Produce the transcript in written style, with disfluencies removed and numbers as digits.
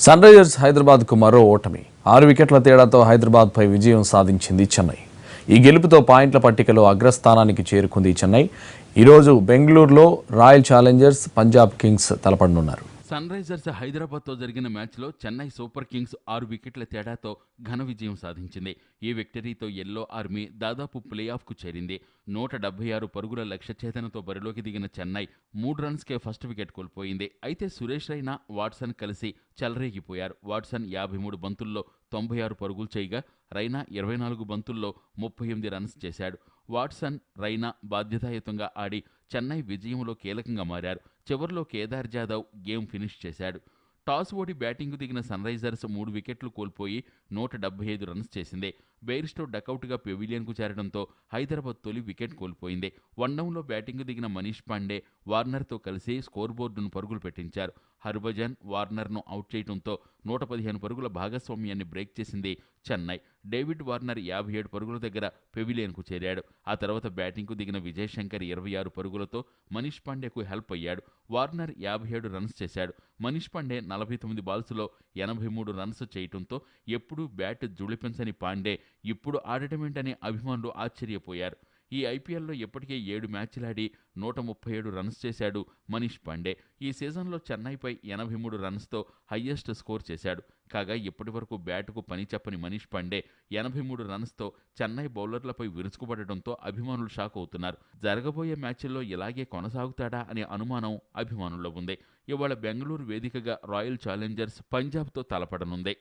Sun Risers హైదరాబాద్కు మరో ఓటమి. 6 వికెట్ల తేడాతో హైదరాబాద్పై విజయం సాధించింది చెన్నై. ఈ గెలుపుతో పాయింట్ల పట్టికలో అగ్రస్థానానికి చేరుకుంది చెన్నై. ఈరోజు బెంగళూరులో రాయల్ ఛాలెంజర్స్, పంజాబ్ కింగ్స్ తలపడనున్నారు. సన్ రైజర్స్ హైదరాబాద్తో జరిగిన మ్యాచ్లో చెన్నై సూపర్ కింగ్స్ 6 వికెట్ల తేడాతో ఘన విజయం సాధించింది. ఈ విక్టరీతో ఎల్లో ఆర్మీ దాదాపు ప్లే ఆఫ్కు చేరింది. 176 పరుగుల లక్ష్య ఛేదనతో బరిలోకి దిగిన చెన్నై 3 రన్స్కే ఫస్ట్ వికెట్ కోల్పోయింది. అయితే సురేష్ రైనా, వాట్సన్ కలిసి చెలరేగిపోయారు. వాట్సన్ 53 బంతుల్లో 96 పరుగులు చేయగా రైనా 24 బంతుల్లో 38 రన్స్ చేశాడు. వాట్సన్, రైనా బాధ్యతాయుతంగా ఆడి చెన్నై విజయంలో కీలకంగా మారారు. చివర్లో కేదార్ జాదవ్ గేమ్ ఫినిష్ చేశాడు. టాస్ ఓడి బ్యాటింగ్కు దిగిన సన్ రైజర్స్ 3 వికెట్లు కోల్పోయి 175 రన్స్ చేసింది. బెయిర్స్టో డకౌట్గా పెవిలియన్కు చేరడంతో హైదరాబాద్ తొలి వికెట్ కోల్పోయింది. వన్డౌన్లో బ్యాటింగ్కు దిగిన మనీష్ పాండే, వార్నర్తో కలిసి స్కోర్ బోర్డును పరుగులు పెట్టించారు. హర్భజన్, వార్నర్ను అవుట్ చేయడంతో 115 పరుగుల భాగస్వామ్యాన్ని బ్రేక్ చేసింది చెన్నై. డేవిడ్ వార్నర్ 57 పరుగుల దగ్గర పెవిలియన్కు చేరాడు. ఆ తర్వాత బ్యాటింగ్కు దిగిన విజయ్ శంకర్ 26 పరుగులతో మనీష్ పాండేకు హెల్ప్ అయ్యాడు. వార్నర్ 57 రన్స్ చేశాడు. మనీష్ పాండే 49 బాల్స్లో 83 రన్స్ చేయడంతో ఎప్పుడూ బ్యాట్ జుళిపించని పాండే ఇప్పుడు ఆడటమేంటని అభిమానులు ఆశ్చర్యపోయారు. ఈ ఐపీఎల్లో ఇప్పటికే 7 మ్యాచ్లాడి 137 రన్స్ చేశాడు మనీష్ పాండే. ఈ సీజన్లో చెన్నైపై 83 రన్స్తో హయ్యెస్ట్ స్కోర్ చేశాడు. కాగా ఇప్పటి వరకు బ్యాటుకు పని చెప్పని మనీష్ పాండే 83 రన్స్తో చెన్నై బౌలర్లపై విరుచుకుపడడంతో అభిమానులు షాక్ అవుతున్నారు. జరగబోయే మ్యాచ్ల్లో ఇలాగే కొనసాగుతాడా అనే అనుమానం అభిమానుల్లో ఉంది. ఇవాళ బెంగళూరు వేదికగా రాయల్ ఛాలెంజర్స్ పంజాబ్తో తలపడనుంది.